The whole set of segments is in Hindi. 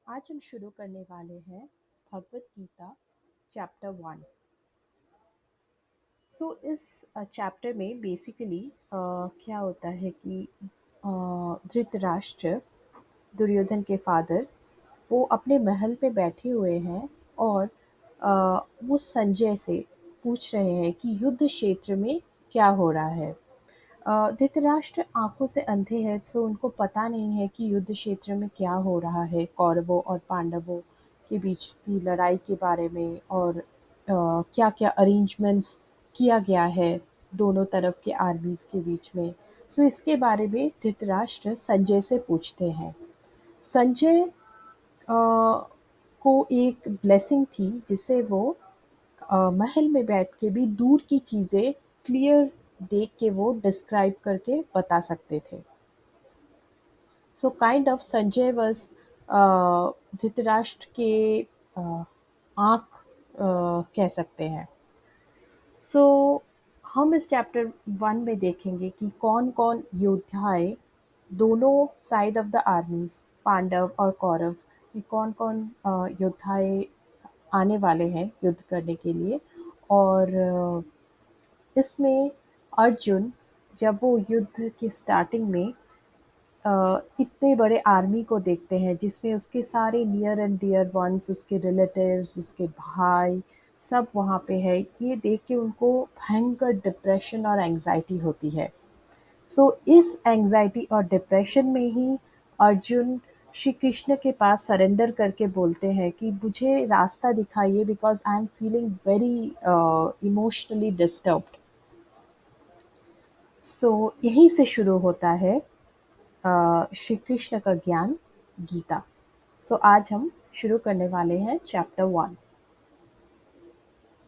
आज हम शुरू करने वाले हैं भगवत गीता चैप्टर 1। इस चैप्टर में बेसिकली क्या होता है कि धृतराष्ट्र, दुर्योधन के फादर, वो अपने महल में बैठे हुए हैं और वो संजय से पूछ रहे हैं कि युद्ध क्षेत्र में क्या हो रहा है। धृतराष्ट्र आंखों से अंधे हैं, सो उनको पता नहीं है कि युद्ध क्षेत्र में क्या हो रहा है, कौरवों और पांडवों के बीच की लड़ाई के बारे में, और क्या क्या अरेंजमेंट्स किया गया है दोनों तरफ के आर्मीज के बीच में। इसके बारे में धृतराष्ट्र संजय से पूछते हैं। संजय को एक ब्लेसिंग थी जिससे वो महल में बैठ के भी दूर की चीज़ें क्लियर देख के वो डिस्क्राइब करके बता सकते थे। So kind of Sanjay was Dhritarashtra के आँख कह सकते हैं। सो हम इस चैप्टर 1 में देखेंगे कि कौन कौन योद्धाएं दोनों side of the armies, Pandav और कौरव में कौन कौन योद्धाएं आने वाले हैं युद्ध करने के लिए। और इसमें अर्जुन, जब वो युद्ध के स्टार्टिंग में इतने बड़े आर्मी को देखते हैं जिसमें उसके सारे नियर एंड डियर वंस, उसके रिलेटिव्स, उसके भाई, सब वहाँ पे है, ये देख के उनको भयंकर डिप्रेशन और एंग्जाइटी होती है। इस एंग्जाइटी और डिप्रेशन में ही अर्जुन श्री कृष्ण के पास सरेंडर करके बोलते हैं कि मुझे रास्ता दिखाइए, because I am feeling very emotionally disturbed. यहीं से शुरू होता है श्री कृष्ण का ज्ञान, गीता। आज हम शुरू करने वाले हैं चैप्टर 1।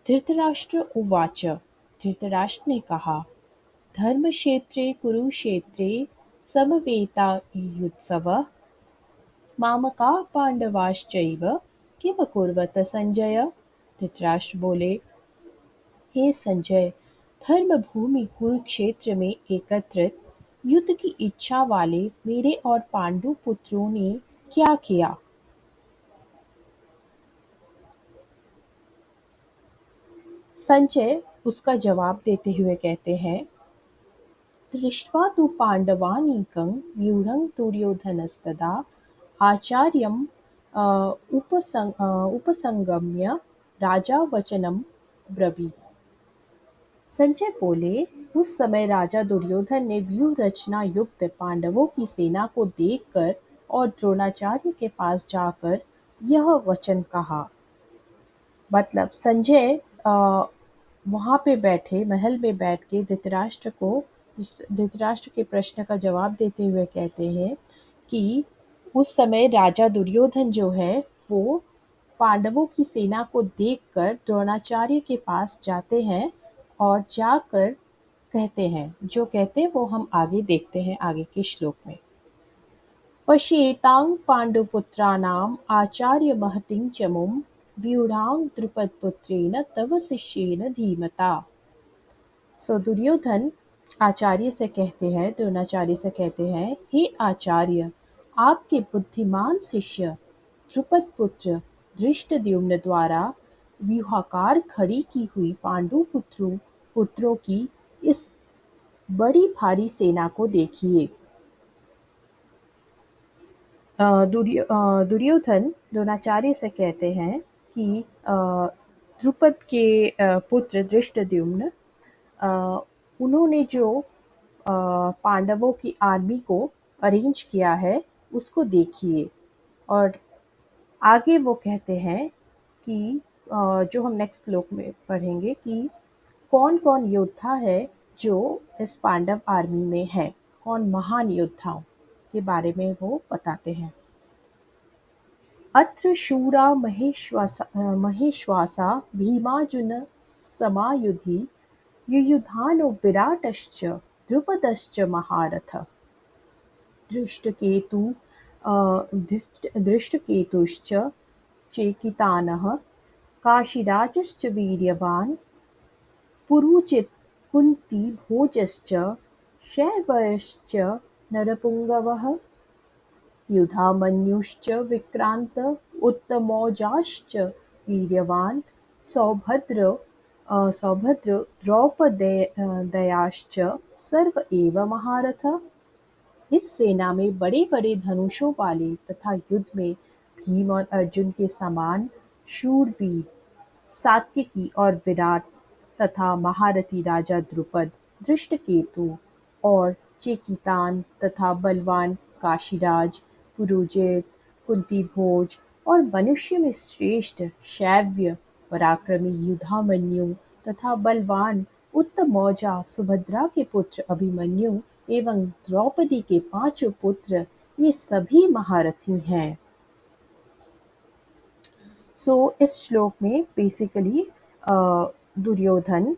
धृतराष्ट्र उवाच। धृतराष्ट्र ने कहा, धर्मक्षेत्रे कुरुक्षेत्रे समवेतायुत्सवः मामकाः पांडवाश्चैव किम कुर्वत संजय। धृतराष्ट्र बोले, हे संजय, धर्म भूमि कुरुक्षेत्र में एकत्रित युद्ध की इच्छा वाले मेरे और पांडु पुत्रों ने क्या किया। संजय उसका जवाब देते हुए कहते हैं, दृष्ट्वा तु पाण्डवानीकं व्यूढं दुर्योधनस्तदा आचार्यम् उपसंगम्य राजा वचनम ब्रवीत। संजय बोले, उस समय राजा दुर्योधन ने व्यूह रचना युक्त पांडवों की सेना को देखकर और द्रोणाचार्य के पास जाकर यह वचन कहा। मतलब संजय वहाँ पे बैठे महल में बैठ के धृतराष्ट्र के प्रश्न का जवाब देते हुए कहते हैं कि उस समय राजा दुर्योधन जो है वो पांडवों की सेना को देखकर द्रोणाचार्य के पास जाते हैं और जाकर कहते हैं, जो कहते हैं वो हम आगे देखते हैं आगे के श्लोक में। पश्येतां पाण्डुपुत्राणाम् आचार्यमहतीं च मुं व्यूढां द्रुपदपुत्रेण तव शिष्येन धीमता। दुर्योधन आचार्य से कहते हैं, द्रोणाचार्य से कहते हैं, हे आचार्य, आपके बुद्धिमान शिष्य द्रुपद पुत्र धृष्टद्युम्न द्वारा व्यूहाकार खड़ी की हुई पांडु पुत्रों की इस बड़ी भारी सेना को देखिए। दुर्योधन द्रोणाचार्य से कहते हैं कि द्रुपद के पुत्र धृष्टद्युम्न, उन्होंने जो पांडवों की आर्मी को अरेंज किया है उसको देखिए। और आगे वो कहते हैं कि जो हम नेक्स्ट श्लोक में पढ़ेंगे कि कौन कौन योद्धा है जो इस पांडव आर्मी में है, कौन महान योद्धाओं के बारे में वो बताते हैं। अत्र शूरा महेश्वासा भीमार्जुन समायुधि युयुधानो विराटश्च द्रुपदश्च महारथ। दृष्टकेतु दृष्टकेतुश्च चेकितानः काशीराजश्च वीर्यवान् पुरुचित् कुन्तीभोजश्च शैव्यश्च नरपुङ्गवः। युधामन्युश्च विक्रान्त उत्तमौजाश्च वीर्यवान् सौभद्र द्रौपदयाश्च सर्व एव महारथ। इस सेना में बड़े बड़े धनुषों वाले तथा युद्ध में भीम और अर्जुन के समान शूरवीर सात्यकी और विराट तथा महारथी राजा द्रुपद, धृष्टकेतु और चेकितान तथा बलवान काशीराज, पुरुजित, कुंतीभोज और मनुष्य में श्रेष्ठ शैव्य पराक्रमी युधामन्यु तथा बलवान उत्तमौजा सुभद्रा के पुत्र अभिमन्यु एवं द्रौपदी के पांचों पुत्र ये सभी महारथी हैं। इस श्लोक में बेसिकली दुर्योधन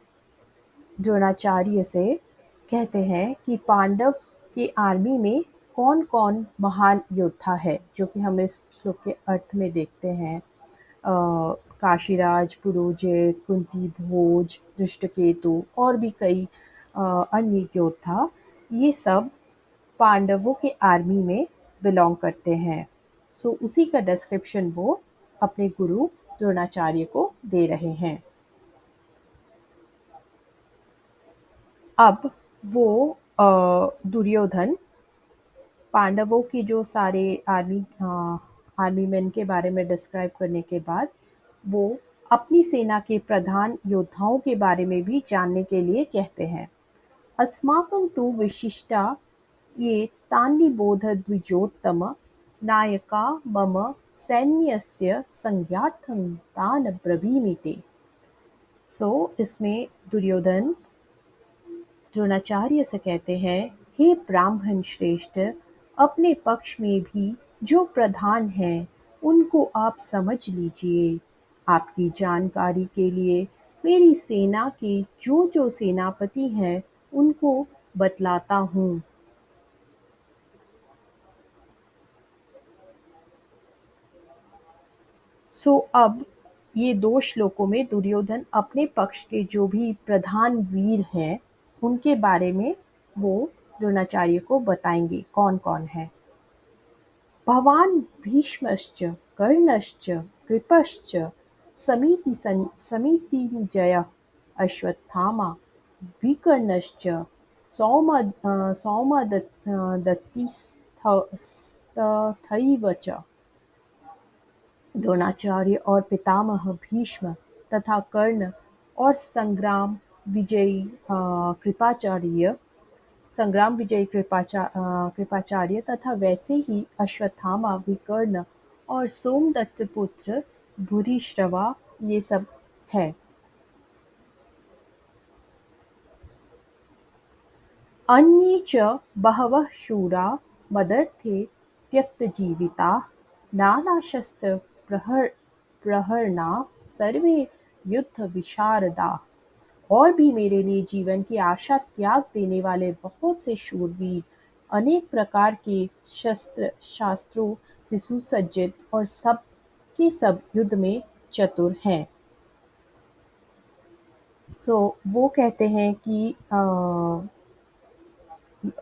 द्रोणाचार्य से कहते हैं कि पांडव की आर्मी में कौन कौन महान योद्धा है, जो कि हम इस श्लोक के अर्थ में देखते हैं। काशीराज, पुरोजित, कुंती भोज, धृष्टकेतु और भी कई अन्य योद्धा, ये सब पांडवों के आर्मी में बिलोंग करते हैं। उसी का डिस्क्रिप्शन वो अपने गुरु द्रोणाचार्य को दे रहे हैं। अब वो दुर्योधन पांडवों की जो सारे आर्मी मैन के बारे में डिस्क्राइब करने के बाद वो अपनी सेना के प्रधान योद्धाओं के बारे में भी जानने के लिए कहते हैं। अस्माकं तु विशिष्टा ये तान्निबोध द्विजोत्तम नायका मम सैन्यस्य संज्ञार्थं तान् ब्रवीमि ते। इसमें दुर्योधन द्रोणाचार्य से कहते हैं, हे ब्राह्मण श्रेष्ठ, अपने पक्ष में भी जो प्रधान हैं उनको आप समझ लीजिए। आपकी जानकारी के लिए मेरी सेना के जो जो सेनापति हैं उनको बतलाता हूँ। अब ये 2 श्लोकों में दुर्योधन अपने पक्ष के जो भी प्रधान वीर हैं उनके बारे में वो द्रोणाचार्य को बताएंगे कौन कौन है। भवान् भीष्मश्च कर्णश्च कृपश्च समितिञ्जयः अश्वत्थामा विकर्णश्च सौमदत्तिस्तथैव च। द्रोणाचार्य और पितामह भीष्म तथा कर्ण और कृपाचार्य तथा वैसे ही अश्वत्थामा, विकर्ण और सोमदत्त पुत्र भूरिश्रवा ये सब है। अन्ये च बहवः शूरा मदर्थे त्यक्तजीविताः नानाशस्त्रप्रहरणाः सर्वे युद्धविशारदाः। और भी मेरे लिए जीवन की आशा त्याग देने वाले बहुत से शूरवीर अनेक प्रकार के शास्त्रों से सुसज्जित और सब के सब युद्ध में चतुर हैं। वो कहते हैं कि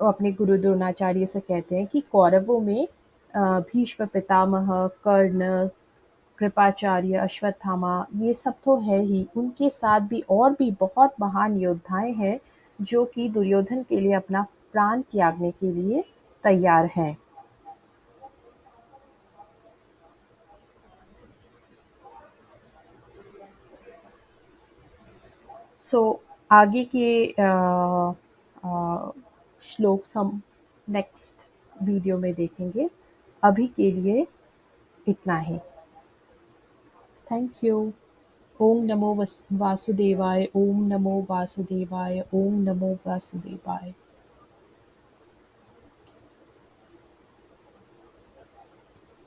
अपने गुरु द्रोणाचार्य से कहते हैं कि कौरवों में भीष्म पितामह, कर्ण, कृपाचार्य, अश्वत्थामा ये सब तो है ही, उनके साथ भी और भी बहुत महान योद्धाएं हैं जो कि दुर्योधन के लिए अपना प्राण त्यागने के लिए तैयार हैं। आगे के श्लोक हम नेक्स्ट वीडियो में देखेंगे। अभी के लिए इतना ही। Thank you. ओम नमो वासुदेवाय, ओम नमो वासुदेवाय, ओम नमो वासुदेवाय।